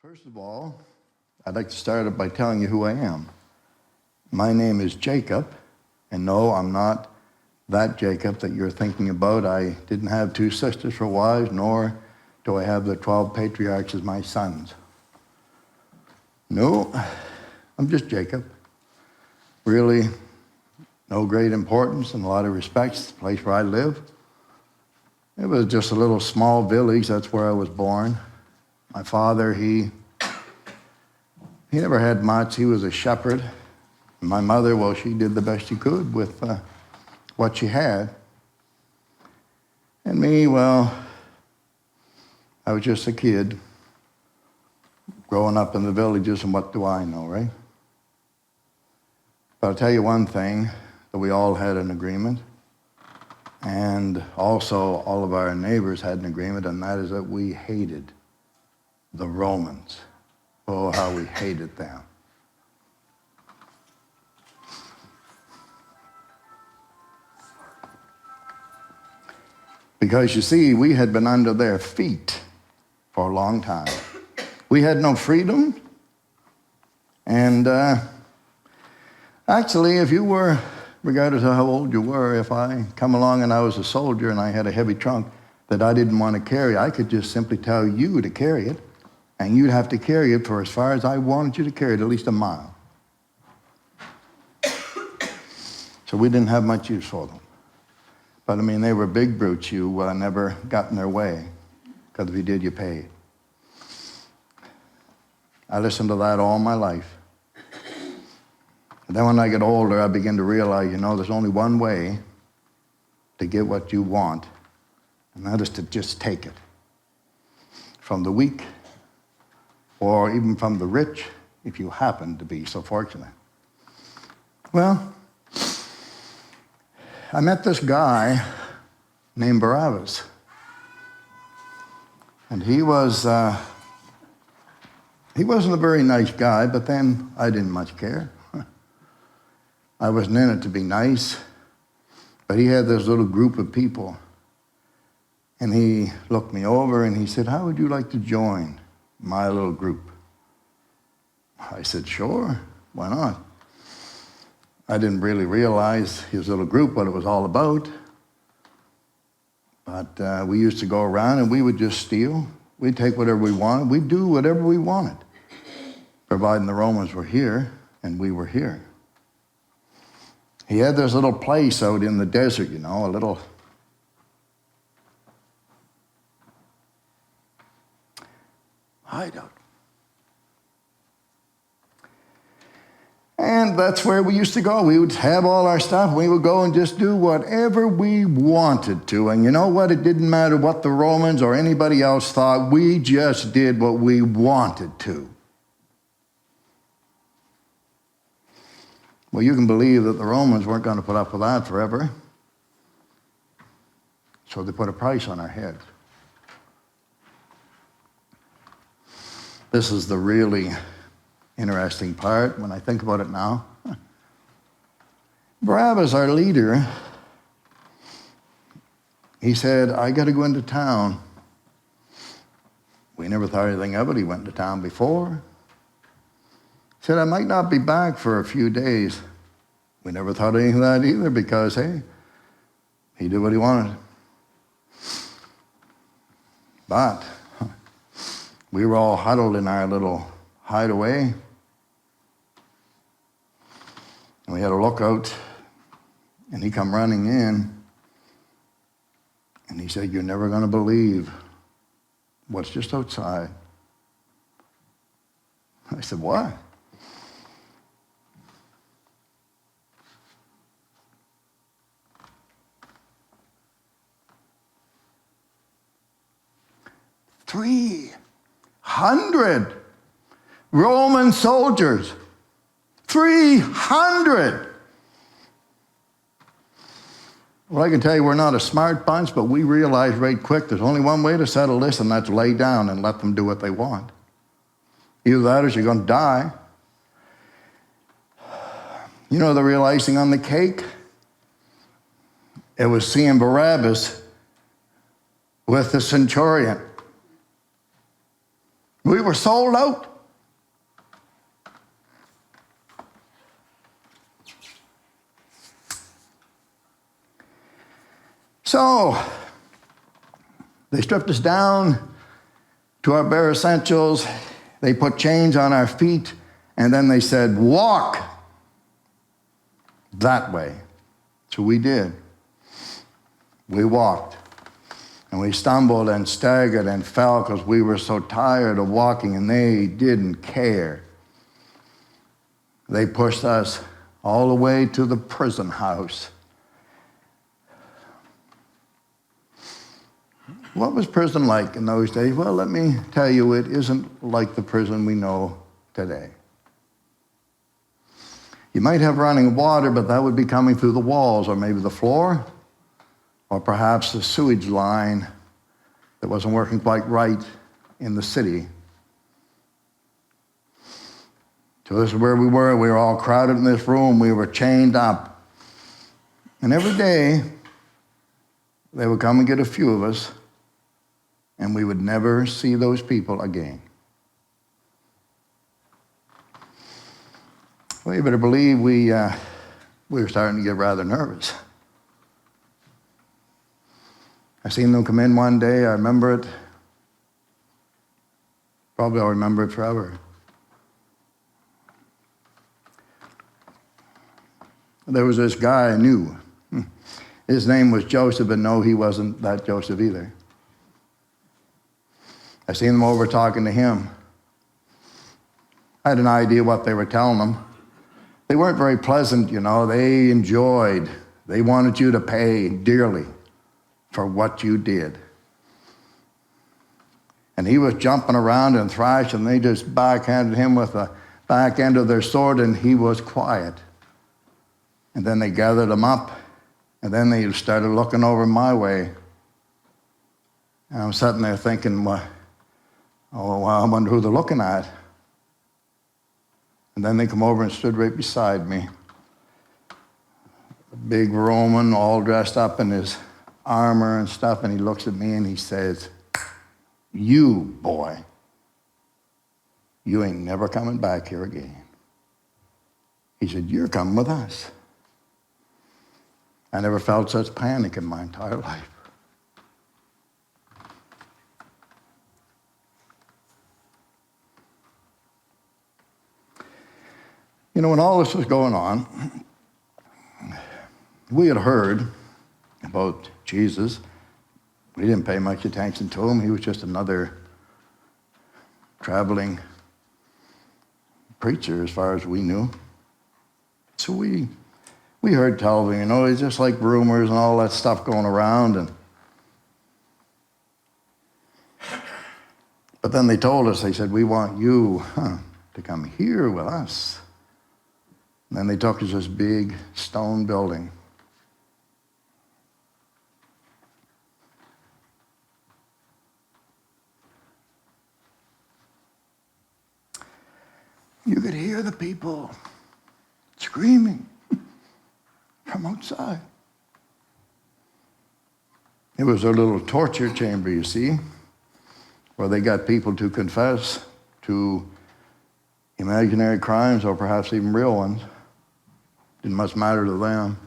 First of all, I'd like to start it by telling you who I am. My name is Jacob, and no, I'm not that Jacob that you're thinking about. I didn't have two sisters for wives, nor do I have the 12 patriarchs as my sons. No, I'm just Jacob. Really, no great importance in a lot of respects, the place where I live. It was just a little small village, that's where I was born. My father, he never had much. He was a shepherd. And my mother, well, she did the best she could with what she had. And me, well, I was just a kid growing up in the villages, and what do I know, right? But I'll tell you one thing, that we all had an agreement. And also all of our neighbors had an agreement, and that is that we hated the Romans. Oh, how we hated them. Because you see, we had been under their feet for a long time. We had no freedom. And actually, if you were, regardless of how old you were, if I come along and I was a soldier and I had a heavy trunk that I didn't want to carry, I could just simply tell you to carry it. And you'd have to carry it for as far as I wanted you to carry it, at least a mile. So we didn't have much use for them. But I mean, they were big brutes. You never got in their way, because if you did, you paid. I listened to that all my life. And then when I get older, I begin to realize, there's only one way to get what you want, and that is to just take it. From the weak, or even from the rich, if you happen to be so fortunate. Well, I met this guy named Barabbas. And he wasn't a very nice guy, but then I didn't much care. I wasn't in it to be nice, but he had this little group of people. And he looked me over and he said, "How would you like to join my little group?" I said, "Sure, why not?" I didn't really realize his little group, what it was all about. But we used to go around and we would just steal. We'd take whatever we wanted. We'd do whatever we wanted, providing the Romans were here and we were here. He had this little place out in the desert, a little hideout. And that's where we used to go. We would have all our stuff. We would go and just do whatever we wanted to. And you know what? It didn't matter what the Romans or anybody else thought. We just did what we wanted to. Well, you can believe that the Romans weren't going to put up with that forever. So they put a price on our heads. This is the really interesting part when I think about it now. Barabbas, our leader, he said, "I got to go into town." We never thought anything of it. He went into town before. He said, "I might not be back for a few days." We never thought anything of that either because, hey, he did what he wanted. But we were all huddled in our little hideaway. And we had a lookout, and he come running in, and he said, "You're never going to believe what's just outside." I said, "What?" "300 Roman soldiers. 300. Well, I can tell you we're not a smart bunch, but we realized right quick there's only one way to settle this, and that's lay down and let them do what they want. Either that or you're going to die. The real icing on the cake? It was seeing Barabbas with the centurion. We were sold out. So they stripped us down to our bare essentials. They put chains on our feet, and then they said, walk that way. So we did. We walked, and we stumbled and staggered and fell because we were so tired of walking, and they didn't care. They pushed us all the way to the prison house. What was prison like in those days? Well, let me tell you, it isn't like the prison we know today. You might have running water, but that would be coming through the walls, or maybe the floor, or perhaps the sewage line that wasn't working quite right in the city. So this is where we were. We were all crowded in this room. We were chained up. And every day, they would come and get a few of us, and we would never see those people again. Well, you better believe we were starting to get rather nervous. I seen them come in one day. I remember it. Probably I'll remember it forever. There was this guy I knew. His name was Joseph, and no, he wasn't that Joseph either. I seen them over talking to him. I had an idea what they were telling him. They weren't very pleasant, you know. They wanted you to pay dearly for what you did. And he was jumping around and thrashing, and they just backhanded him with the back end of their sword, and he was quiet. And then they gathered him up, and then they started looking over my way. And I'm sitting there thinking, well, I wonder who they're looking at. And then they come over and stood right beside me. A big Roman, all dressed up in his armor and stuff, and he looks at me and he says, you, boy, you ain't never coming back here again. He said, you're coming with us. I never felt such panic in my entire life. You know, when all this was going on, we had heard about Jesus. We didn't pay much attention to him. He was just another traveling preacher as far as we knew. So we heard tell of him, you know, it's just like rumors and all that stuff going around. But then they told us, they said, we want you to come here with us. And then they took us to this big stone building. You could hear the people screaming from outside. It was a little torture chamber, you see, where they got people to confess to imaginary crimes or perhaps even real ones. Didn't much matter to them.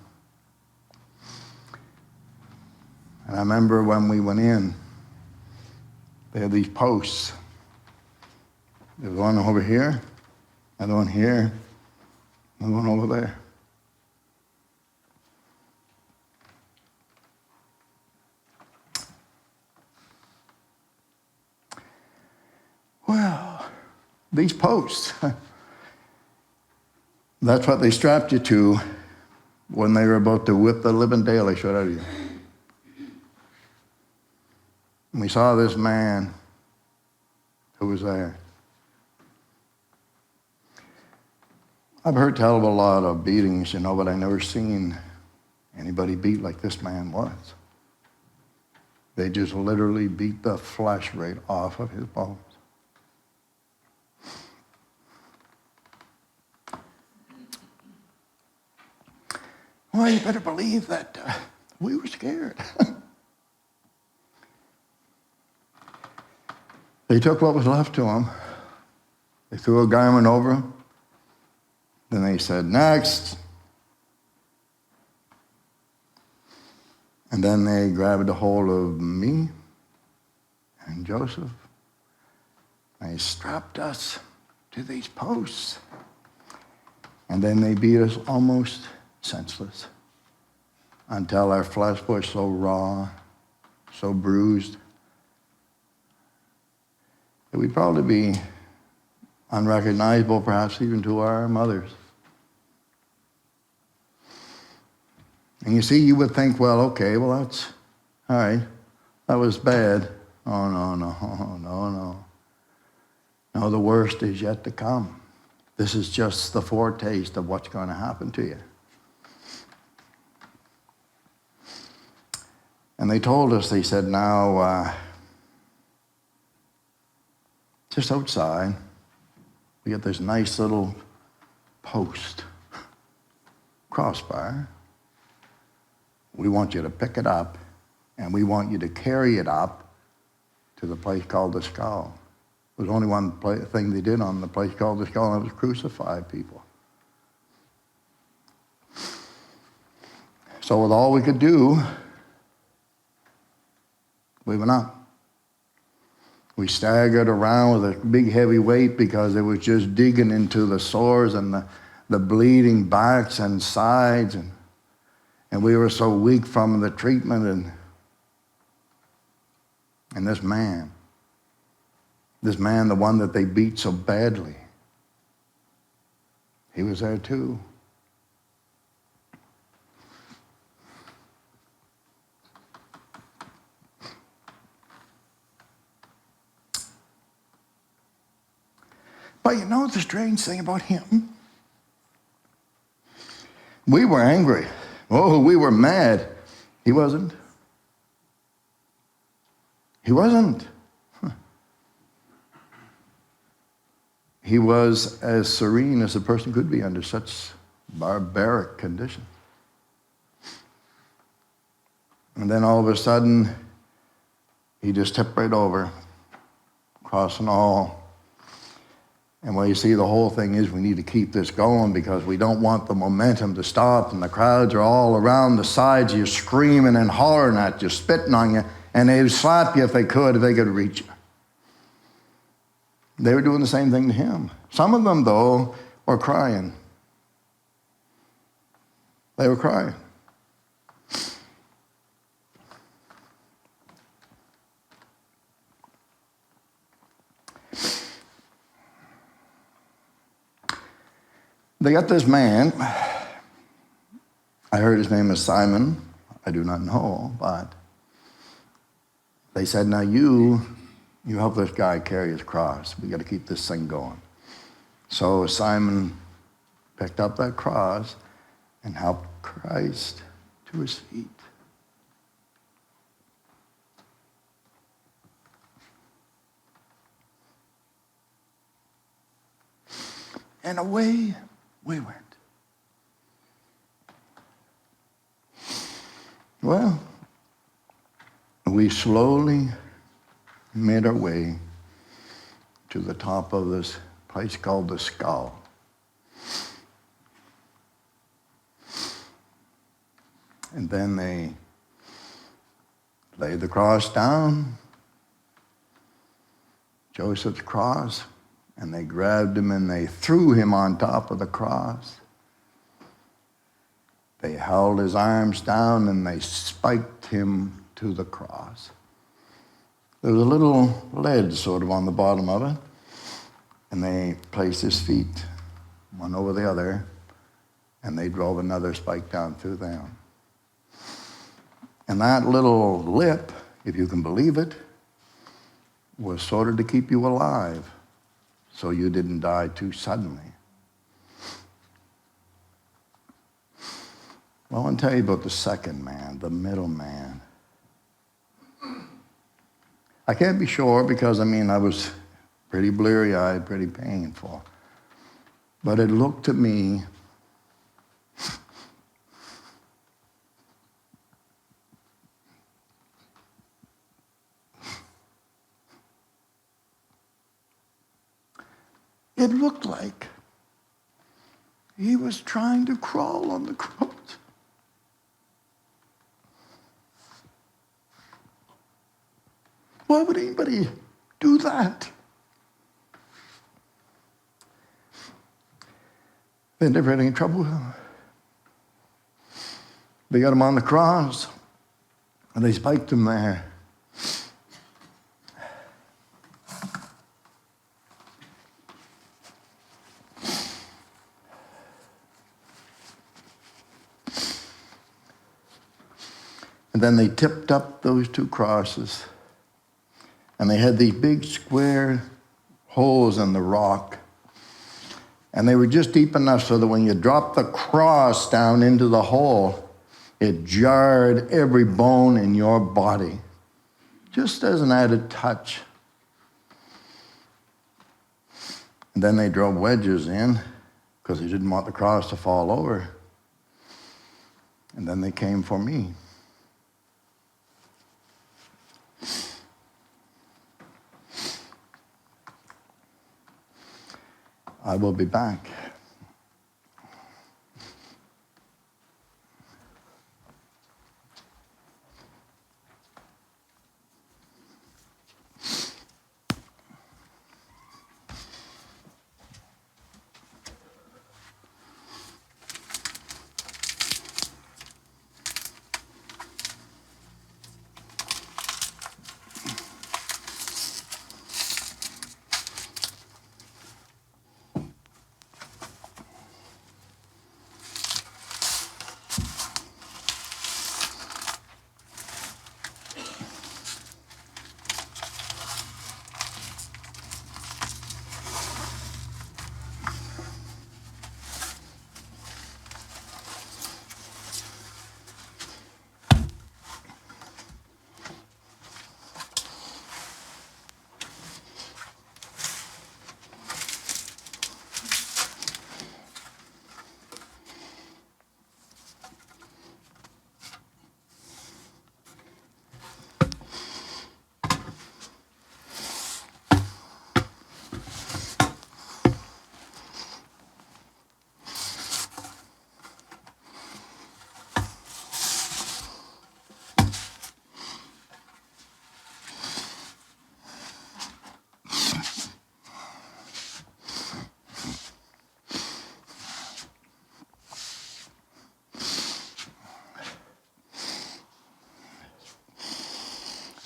And I remember when we went in, they had these posts. There was one over here, another one here, another one over there. Well, these posts, that's what they strapped you to when they were about to whip the living daylish out of you. And we saw this man who was there. I've heard tell of a lot of beatings, you know, but I never seen anybody beat like this man was. They just literally beat the flesh right off of his bones. Well, you better believe that we were scared. They took what was left to him. They threw a garment over him. Then they said, next. And then they grabbed a hold of me and Joseph. They strapped us to these posts. And then they beat us almost senseless until our flesh was so raw, so bruised, that we'd probably be unrecognizable, perhaps even to our mothers. And you see, you would think, well, okay, well, that's, all right, that was bad. Oh, no. No, the worst is yet to come. This is just the foretaste of what's going to happen to you. And they told us, they said, now, just outside, we got this nice little post, crossbar. We want you to pick it up, and we want you to carry it up to the place called the skull. There was only one thing they did on the place called the skull, and it was crucify people. So with all we could do, we went up. We staggered around with a big heavy weight because it was just digging into the sores and the bleeding backs and sides, and we were so weak from the treatment, and this man, the one that they beat so badly, he was there too. But you know the strange thing about him? We were angry. Oh, we were mad. He wasn't. He wasn't. He was as serene as a person could be under such barbaric conditions. And then all of a sudden, he just tipped right over, crossing all. And well, you see, the whole thing is we need to keep this going because we don't want the momentum to stop, and the crowds are all around the sides. You're screaming and hollering at you, spitting on you, and they would slap you if they could reach you. They were doing the same thing to him. Some of them, though, were crying. They were crying. They got this man. I heard his name is Simon. I do not know, but they said, now you help this guy carry his cross. We got to keep this thing going. So Simon picked up that cross and helped Christ to his feet. And away we went. Well, we slowly made our way to the top of this place called the Skull. And then they laid the cross down, Joseph's cross, and they grabbed him and they threw him on top of the cross. They held his arms down and they spiked him to the cross. There was a little ledge sort of on the bottom of it, and they placed his feet one over the other, and they drove another spike down through them. And that little lip, if you can believe it, was sort of to keep you alive so you didn't die too suddenly. Well, I want to tell you about the second man, the middle man. I can't be sure because, I was pretty bleary-eyed, pretty painful. But it looked to me It looked like he was trying to crawl on the cross. Why would anybody do that? They never had any trouble with him. They got him on the cross, and they spiked him there. And then they tipped up those two crosses, and they had these big square holes in the rock. And they were just deep enough so that when you dropped the cross down into the hole, it jarred every bone in your body, just as an added touch. And then they drove wedges in because they didn't want the cross to fall over. And then they came for me. I will be back.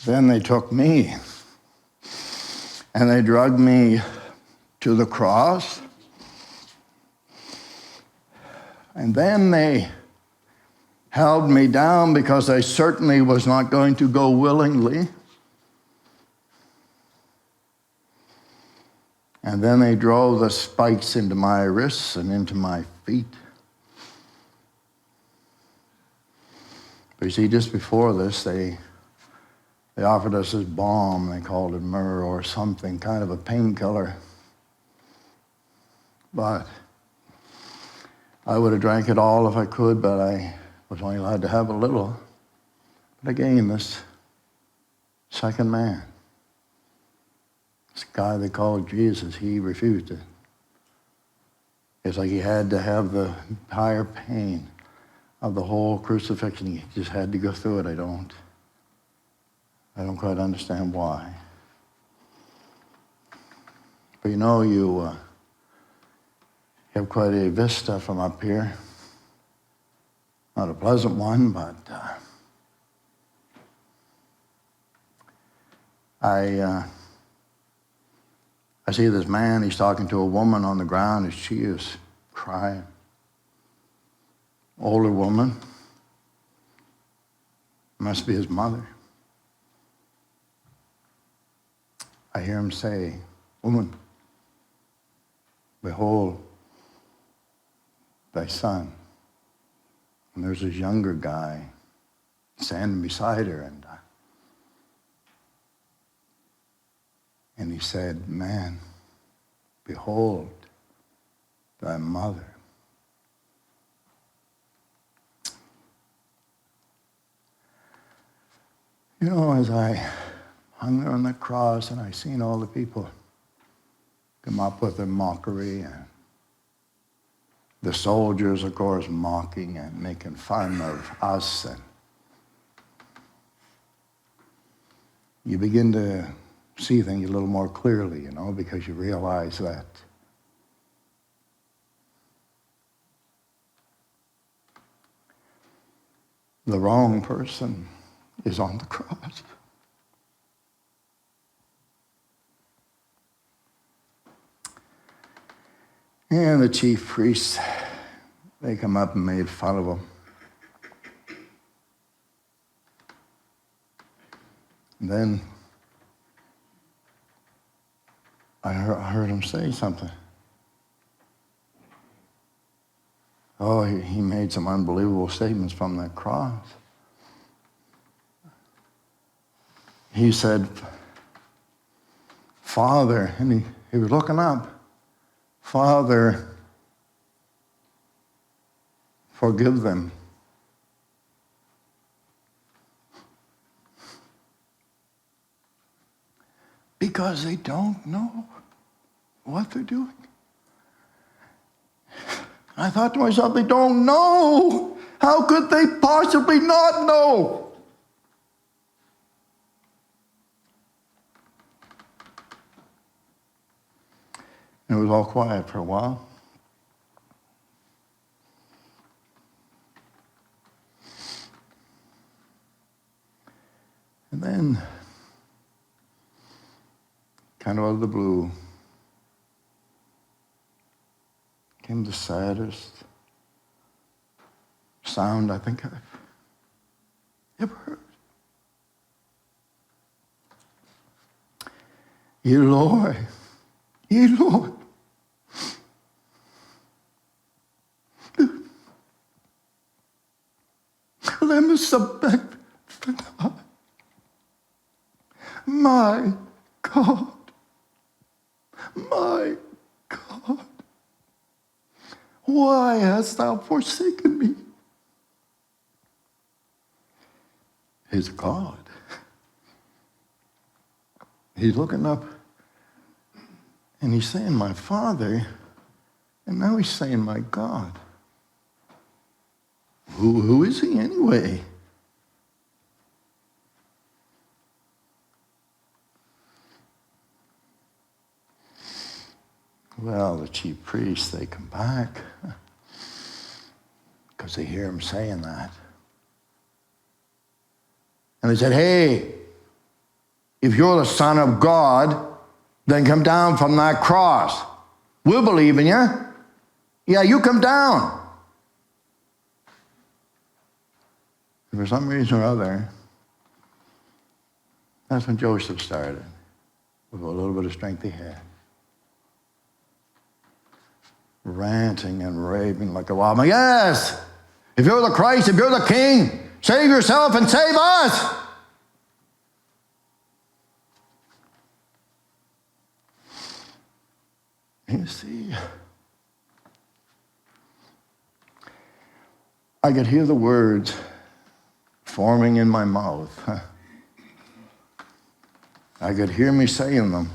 Then they took me and they dragged me to the cross. And then they held me down because I certainly was not going to go willingly. And then they drove the spikes into my wrists and into my feet. But you see, just before this, they offered us this balm. They called it myrrh or something, kind of a painkiller. But I would have drank it all if I could, but I was only allowed to have a little. But again, this second man, this guy they called Jesus, he refused it. It's like he had to have the higher pain of the whole crucifixion. He just had to go through it. I don't quite understand why. But you know, you have quite a vista from up here. Not a pleasant one, but I see this man, he's talking to a woman on the ground and she is crying. Older woman. Must be his mother. I hear him say, "Woman, behold thy son." And there's this younger guy standing beside her, and he said, "Man, behold thy mother." You know, as I hung there on the cross and I seen all the people come up with their mockery, and the soldiers, of course, mocking and making fun of us. And you begin to see things a little more clearly, you know, because you realize that the wrong person is on the cross. And the chief priests, they come up and made fun of him. And then I heard him say something. Oh, he made some unbelievable statements from that cross. He said, Father, and he was looking up, Father, forgive them. Because they don't know what they're doing. I thought to myself, they don't know. How could they possibly not know? And it was all quiet for a while. And then, kind of out of the blue, came the saddest sound I think I've ever heard. Eloi, Eloi, lema sabachthani. My God, my God, why hast thou forsaken me? His God. He's looking up and he's saying, my Father, and now he's saying, my God. Who is he anyway? Well, the chief priests, they come back because they hear him saying that. And they said, hey, if you're the Son of God, then come down from that cross. We'll believe in you. Yeah, you come down. And for some reason or other, that's when Joseph started, with a little bit of strength he had. Ranting and raving like a wild man. Yes, if you're the Christ, if you're the King, save yourself and save us. You see, I could hear the words forming in my mouth. I could hear me saying them.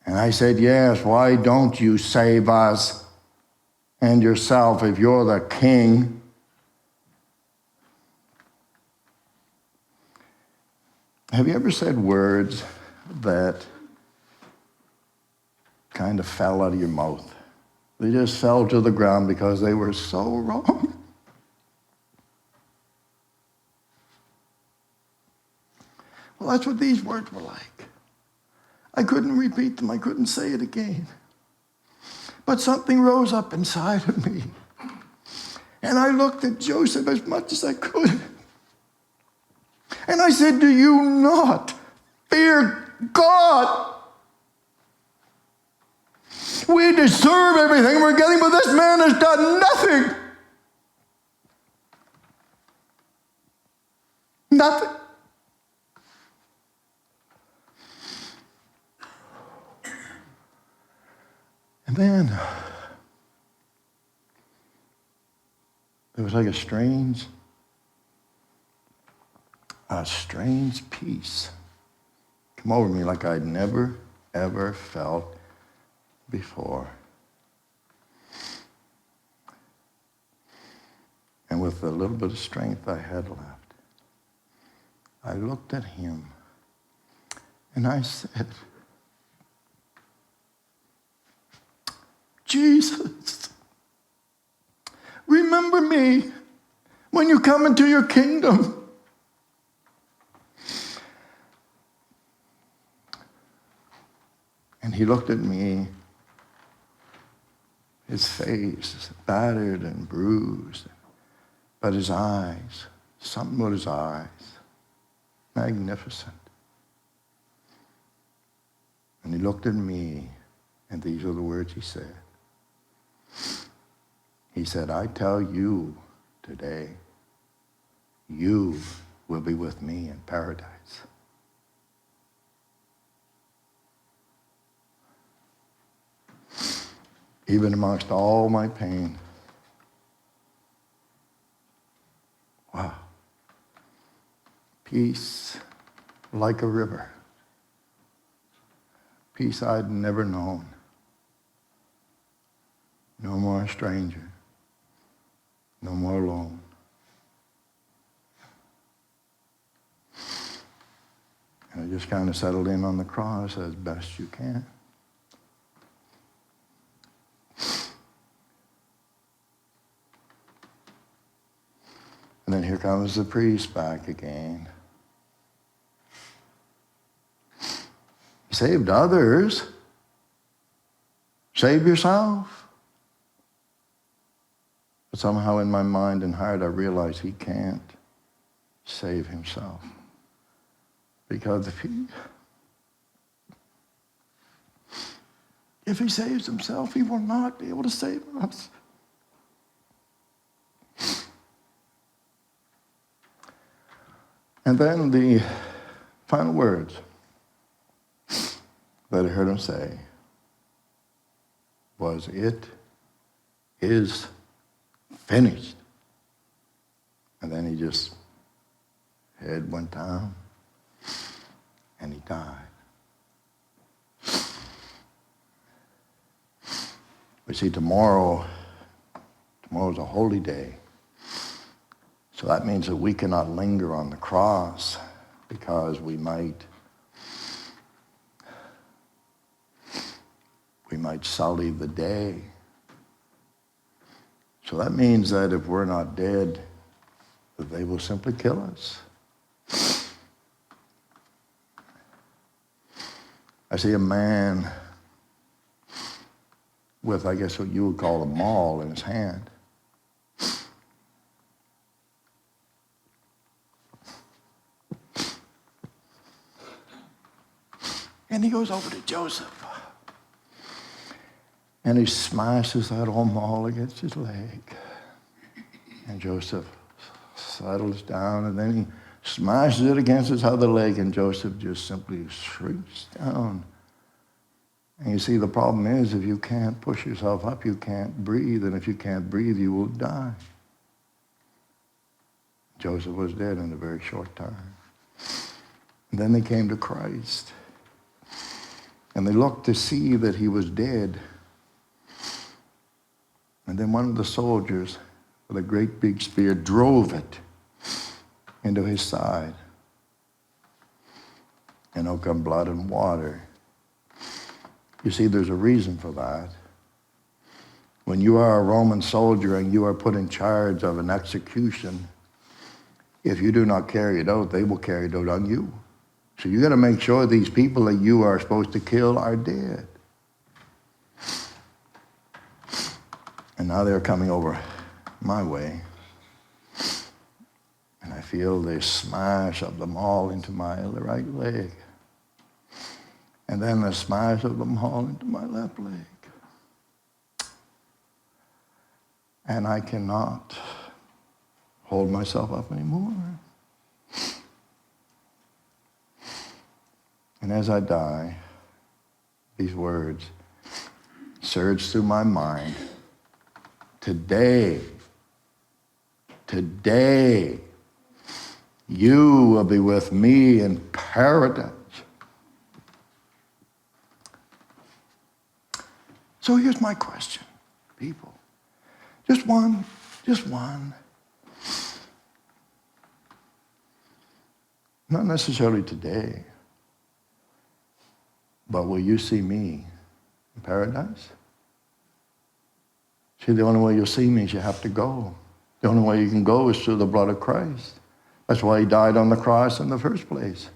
And I said, yes, why don't you save us and yourself if you're the King? Have you ever said words that kind of fell out of your mouth? They just fell to the ground because they were so wrong. Well, that's what these words were like. I couldn't repeat them. I couldn't say it again. But something rose up inside of me. And I looked at Joseph as much as I could. And I said, do you not fear God? We deserve everything we're getting, but this man has done nothing. Nothing. And then there was like a strange peace come over me like I'd never ever felt before. And with the little bit of strength I had left, I looked at him and I said, Jesus, remember me when you come into your kingdom. And he looked at me, his face battered and bruised, but his eyes, something with his eyes, magnificent. And he looked at me, and these are the words he said. He said, I tell you today, you will be with me in paradise. Even amongst all my pain. Wow. Peace like a river. Peace I'd never known. No more a stranger. No more alone. And I just kind of settled in on the cross as best you can. And then here comes the priest back again. He saved others. Save yourself. But somehow in my mind and heart I realize he can't save himself. Because if he saves himself, he will not be able to save us. And then the final words that I heard him say was, it is finished. And then he just, head went down and he died. But see, tomorrow's a holy day. So that means that we cannot linger on the cross because we might sully the day. So that means that if we're not dead, that they will simply kill us. I see a man with, I guess what you would call a maul in his hand. And he goes over to Joseph. And he smashes that old maul against his leg. And Joseph settles down, and then he smashes it against his other leg, and Joseph just simply shrinks down. And you see, the problem is, if you can't push yourself up, you can't breathe. And if you can't breathe, you will die. Joseph was dead in a very short time. And then they came to Christ. And they looked to see that he was dead. And then one of the soldiers with a great big spear drove it into his side. And out come blood and water. You see, there's a reason for that. When you are a Roman soldier and you are put in charge of an execution, if you do not carry it out, they will carry it out on you. So you got to make sure these people that you are supposed to kill are dead. And now they're coming over my way. And I feel they smash of them all into my right leg. And then the smash of them all into my left leg. And I cannot hold myself up anymore. And as I die, these words surge through my mind. Today, you will be with me in paradise. So here's my question, people. Just one. Not necessarily today, but will you see me in paradise? See, the only way you'll see me is you have to go. The only way you can go is through the blood of Christ. That's why he died on the cross in the first place.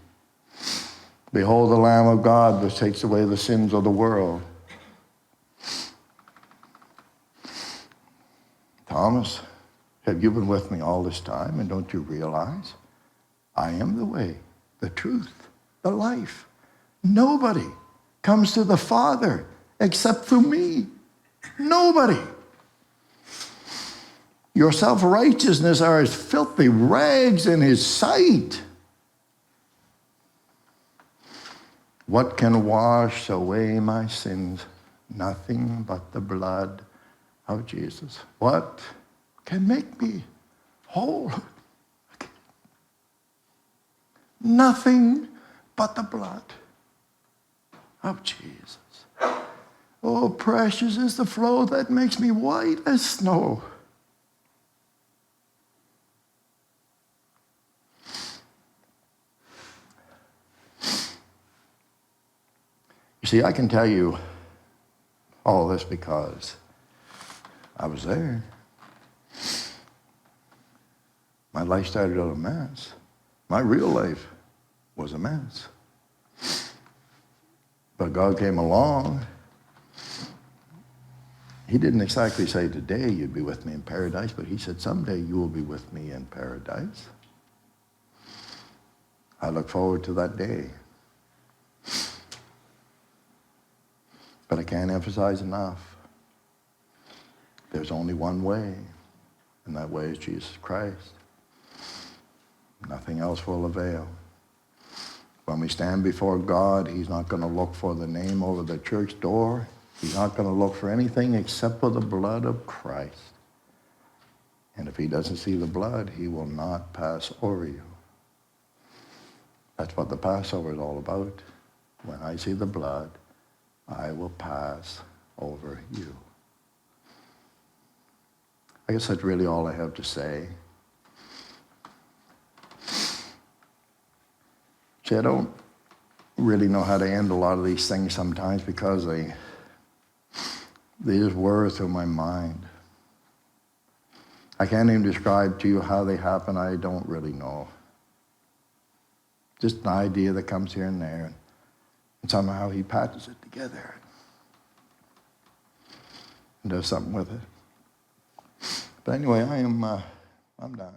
Behold the Lamb of God which takes away the sins of the world. Thomas, have you been with me all this time, and don't you realize I am the way, the truth, the life? Nobody comes to the Father except through me. Nobody. Your self-righteousness are as filthy rags in his sight. What can wash away my sins? Nothing but the blood of Jesus. What can make me whole? Nothing but the blood of Jesus. Oh, precious is the flow that makes me white as snow. You see, I can tell you all this because I was there. My life started out a mess. My real life was a mess. But God came along. He didn't exactly say, today you'd be with me in paradise, but he said, someday you will be with me in paradise. I look forward to that day. But I can't emphasize enough. There's only one way, and that way is Jesus Christ. Nothing else will avail. When we stand before God, he's not going to look for the name over the church door. He's not going to look for anything except for the blood of Christ. And if he doesn't see the blood, he will not pass over you. That's what the Passover is all about. When I see the blood, I will pass over you. I guess that's really all I have to say. See, I don't really know how to end a lot of these things sometimes because they just whir through my mind. I can't even describe to you how they happen. I don't really know. Just an idea that comes here and there, and somehow he patches it together and does something with it. But anyway, I'm done.